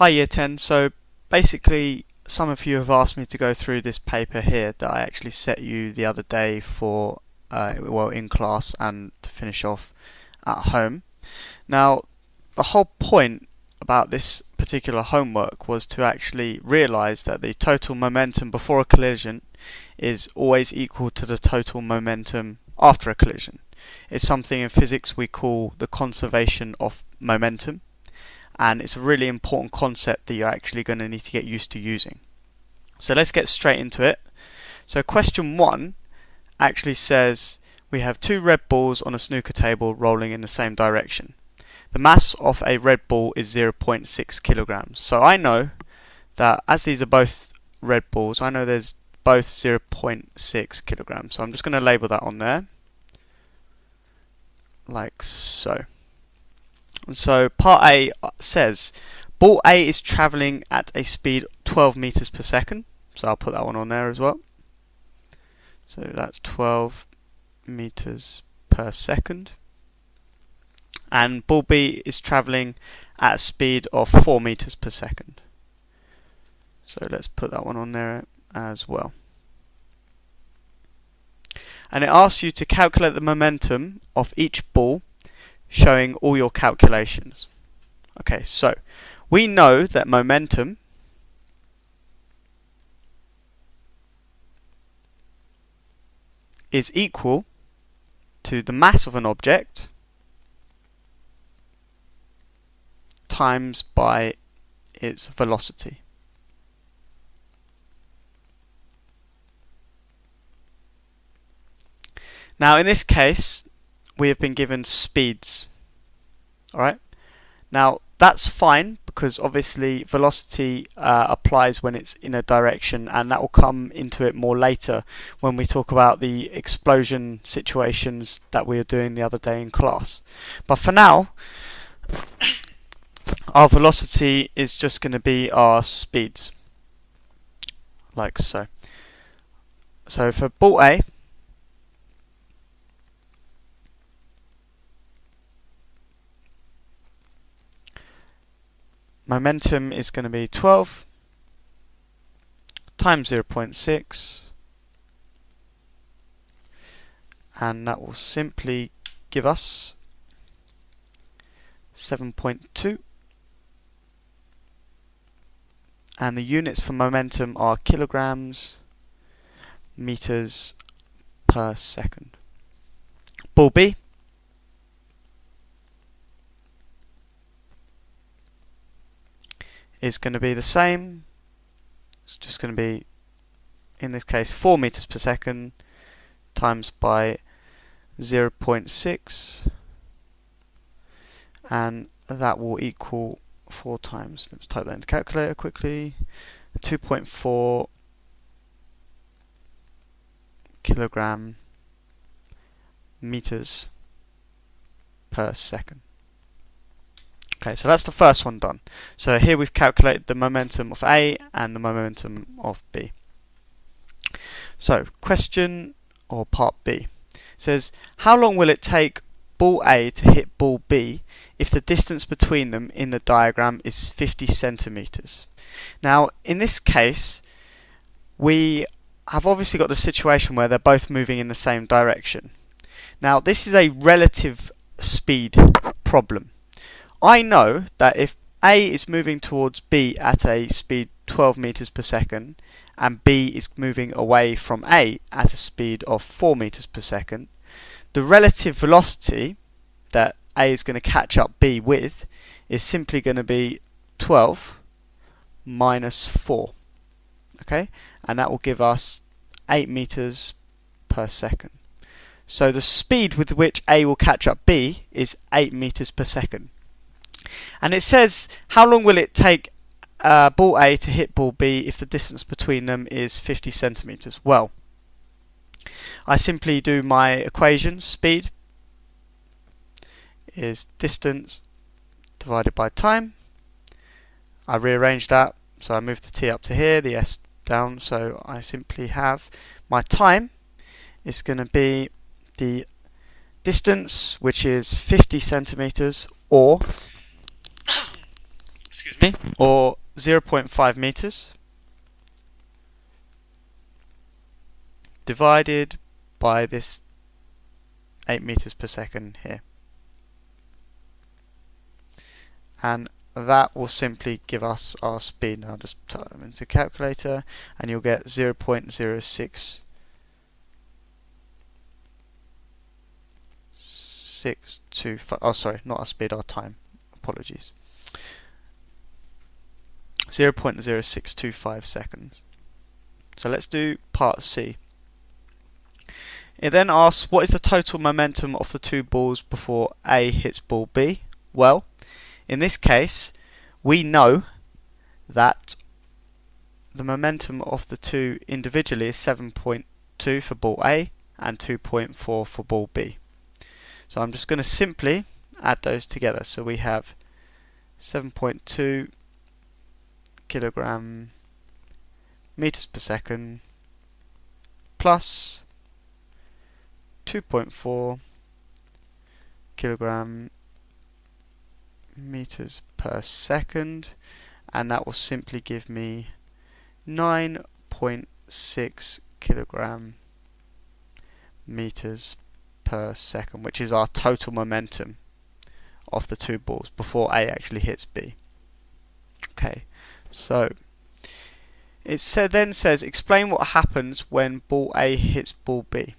Hi Year 10, so basically some of you have asked me to go through this paper here that I actually set you the other day for, in class and to finish off at home. Now, the whole point about this particular homework was to actually realise that the total momentum before a collision is always equal to the total momentum after a collision. It's something in physics we call the conservation of momentum, and it's a really important concept that you're actually going to need to get used to using. So let's get straight into it. So question 1 actually says we have two red balls on a snooker table rolling in the same direction. The mass of a red ball is 0.6 kilograms. So I know that as these are both red balls, I know there's both 0.6 kilograms. So I'm just going to label that on there, like so. So part A says ball A is travelling at a speed 12 meters per second. So I'll put that one on there as well. So that's 12 meters per second. And ball B is travelling at a speed of 4 meters per second. So let's put that one on there as well. And it asks you to calculate the momentum of each ball, showing all your calculations. Okay, so we know that momentum is equal to the mass of an object times by its velocity. Now in this case we have been given speeds. Alright, now that's fine because obviously velocity applies when it's in a direction, and that will come into it more later when we talk about the explosion situations that we were doing the other day in class. But for now, our velocity is just going to be our speeds, like so. So for ball A, momentum is going to be 12 times 0.6, and that will simply give us 7.2, and the units for momentum are kilograms meters per second. Ball B is going to be the same. It's just going to be, in this case, 4 meters per second times by 0.6, and that will equal 4 times, let's type that into the calculator quickly, 2.4 kilogram meters per second. Okay, so that's the first one done. So here we've calculated the momentum of A and the momentum of B. So question, or part B, says how long will it take ball A to hit ball B if the distance between them in the diagram is 50 centimeters? Now in this case we have obviously got the situation where they're both moving in the same direction. Now this is a relative speed problem. I know that if A is moving towards B at a speed 12 meters per second and B is moving away from A at a speed of 4 meters per second, the relative velocity that A is going to catch up B with is simply going to be 12 minus 4. Okay, and that will give us 8 meters per second. So the speed with which A will catch up B is 8 meters per second. And it says how long will it take ball A to hit ball B if the distance between them is 50 centimeters? Well, I simply do my equation. Speed is distance divided by time. I rearrange that, so I move the t up to here, the s down, so I simply have my time is going to be the distance, which is 50 centimeters, or or 0.5 meters divided by this 8 meters per second here. And that will simply give us our speed. Now I'll just type them into a calculator and you'll get 0.06625. Oh, sorry, not our speed, our time. Apologies. 0.0625 seconds. So let's do part C. It then asks, what is the total momentum of the two balls before A hits ball B? Well, in this case, we know that the momentum of the two individually is 7.2 for ball A and 2.4 for ball B. So I'm just going to simply add those together. So we have 7.2 kilogram meters per second plus 2.4 kilogram meters per second, and that will simply give me 9.6 kilogram meters per second, which is our total momentum of the two balls before A actually hits B. Okay, so it then says explain what happens when ball A hits ball B.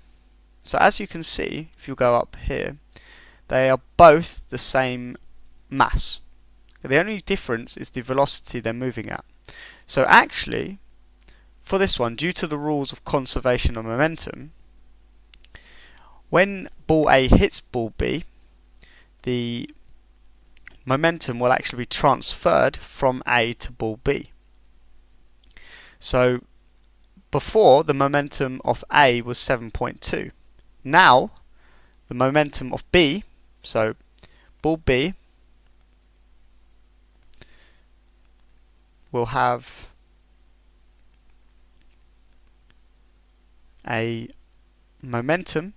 So as you can see, if you go up here, they are both the same mass. The only difference is the velocity they're moving at. So actually, for this one, due to the rules of conservation of momentum, when ball A hits ball B, the momentum will actually be transferred from A to ball B. So before, the momentum of A was 7.2. Now the momentum of B, so ball B will have a momentum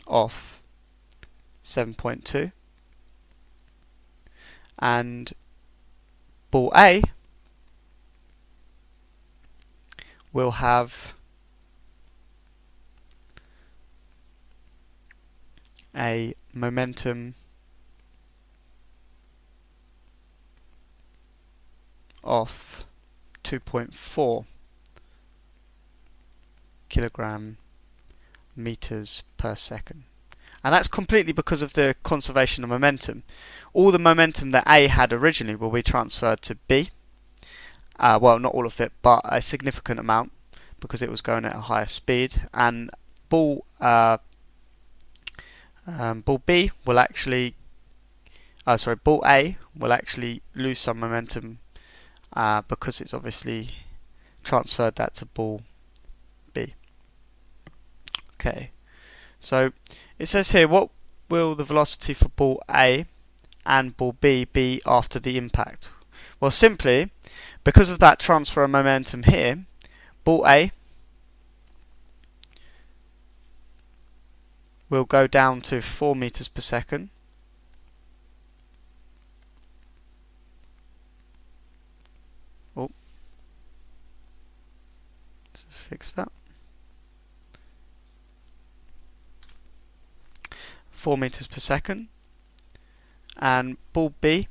of 7.2, and ball A will have a momentum of 2.4 kilogram meters per second. And that's completely because of the conservation of momentum. All the momentum that A had originally will be transferred to B. Well, not all of it, but a significant amount, because it was going at a higher speed. And ball B will actually, ball A will actually lose some momentum because it's obviously transferred that to ball B. Okay, so it says here, what will the velocity for ball A and ball B be after the impact? Well, simply, because of that transfer of momentum here, ball A will go down to 4 meters per second. Oh, let's just fix that. 4 meters per second, and ball B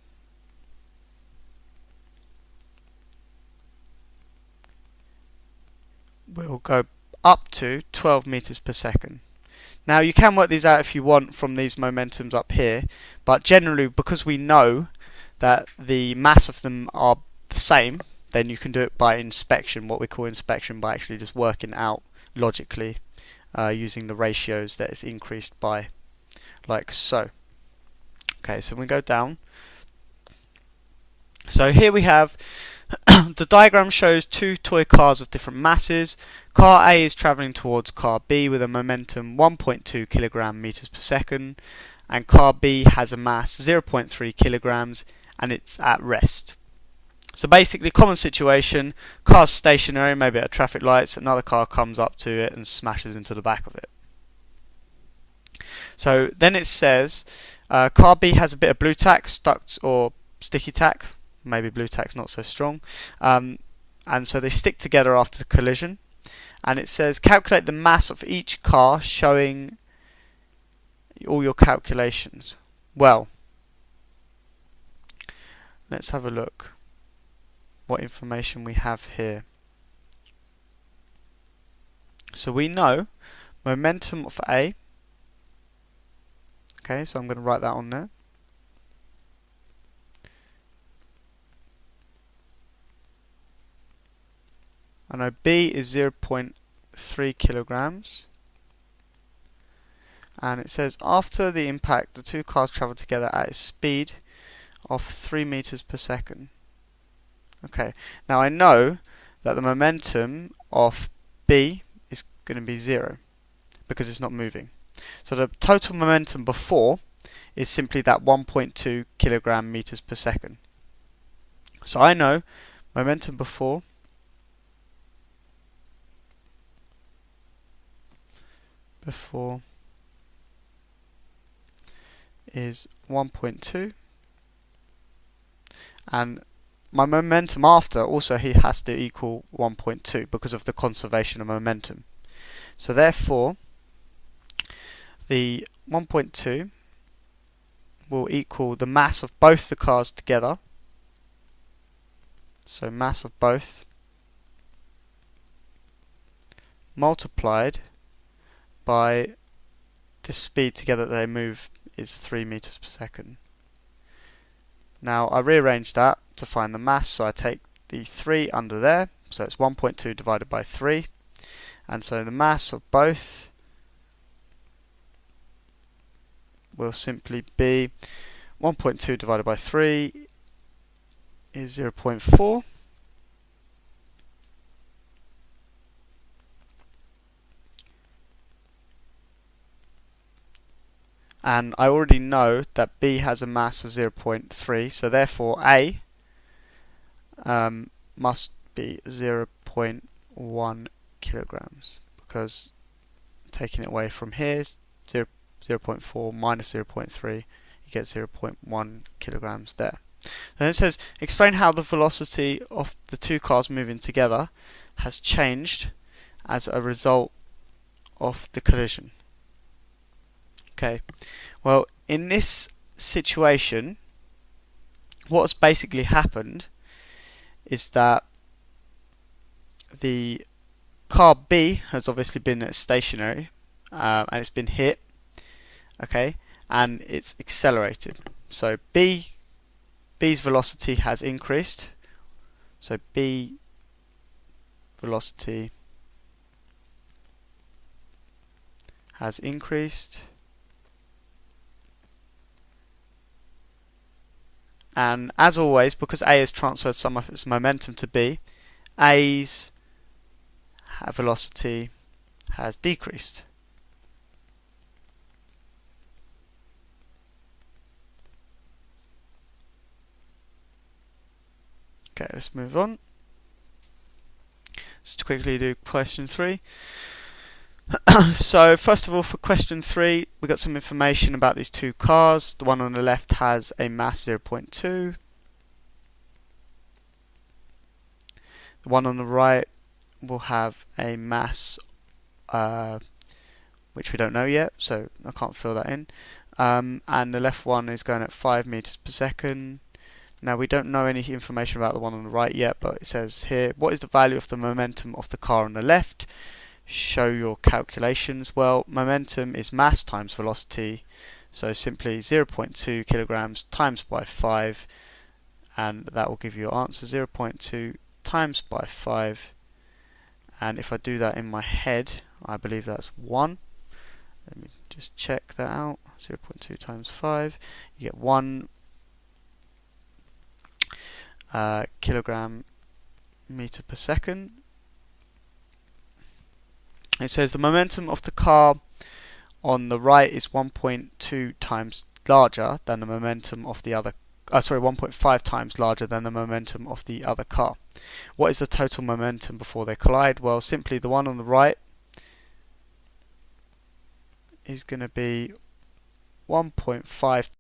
will go up to 12 meters per second. Now you can work these out if you want from these momentums up here, but generally, because we know that the mass of them are the same, then you can do it by inspection, what we call inspection, by actually just working out logically using the ratios that is increased by, like so. Okay, so we go down. So here we have the diagram shows two toy cars of different masses. Car A is travelling towards car B with a momentum 1.2 kilogram meters per second, and car B has a mass 0.3 kilograms and it's at rest. So basically, common situation, car's stationary, maybe at traffic lights, another car comes up to it and smashes into the back of it. So then it says car B has a bit of blue tack stuck or sticky tack, maybe blue tack's not so strong, and so they stick together after the collision. And it says calculate the mass of each car, showing all your calculations. Well, let's have a look what information we have here. So we know momentum of A. Okay, so I'm going to write that on there. I know B is 0.3 kilograms. And it says after the impact, the two cars travel together at a speed of 3 meters per second. Okay, now I know that the momentum of B is going to be 0 because it's not moving. So the total momentum before is simply that 1.2 kilogram meters per second. So I know momentum before is 1.2, and my momentum after also he has to equal 1.2 because of the conservation of momentum. So therefore the 1.2 will equal the mass of both the cars together. So mass of both multiplied by the speed together that they move is 3 meters per second. Now I rearrange that to find the mass, so I take the 3 under there, so it's 1.2 divided by 3, and so the mass of both will simply be 1.2 divided by 3 is 0.4. And I already know that B has a mass of 0.3, so therefore A must be 0.1 kilograms, because taking it away from here is 0.4 minus 0.3, you get 0.1 kilograms there. Then it says, explain how the velocity of the two cars moving together has changed as a result of the collision. Okay, well, in this situation, what's basically happened is that the car B has obviously been stationary and it's been hit, okay, and it's accelerated. So B's velocity has increased. So B velocity has increased. And as always, because A has transferred some of its momentum to B, A's velocity has decreased. Okay, let's move on. Let's quickly do question 3. So first of all, for question 3, we got some information about these two cars. The one on the left has a mass 0.2. The one on the right will have a mass which we don't know yet, so I can't fill that in. And the left one is going at 5 meters per second. Now we don't know any information about the one on the right yet, but it says here, what is the value of the momentum of the car on the left? Show your calculations. Well, momentum is mass times velocity, so simply 0.2 kilograms times by 5, and that will give you your answer, 0.2 times by 5. And if I do that in my head, I believe that's 1. Let me just check that out. 0.2 times 5, you get 1 kilogram meter per second. It says the momentum of the car on the right is 1.2 times larger than the momentum of the other 1.5 times larger than the momentum of the other car. What is the total momentum before they collide? Well, simply the one on the right is going to be 1.5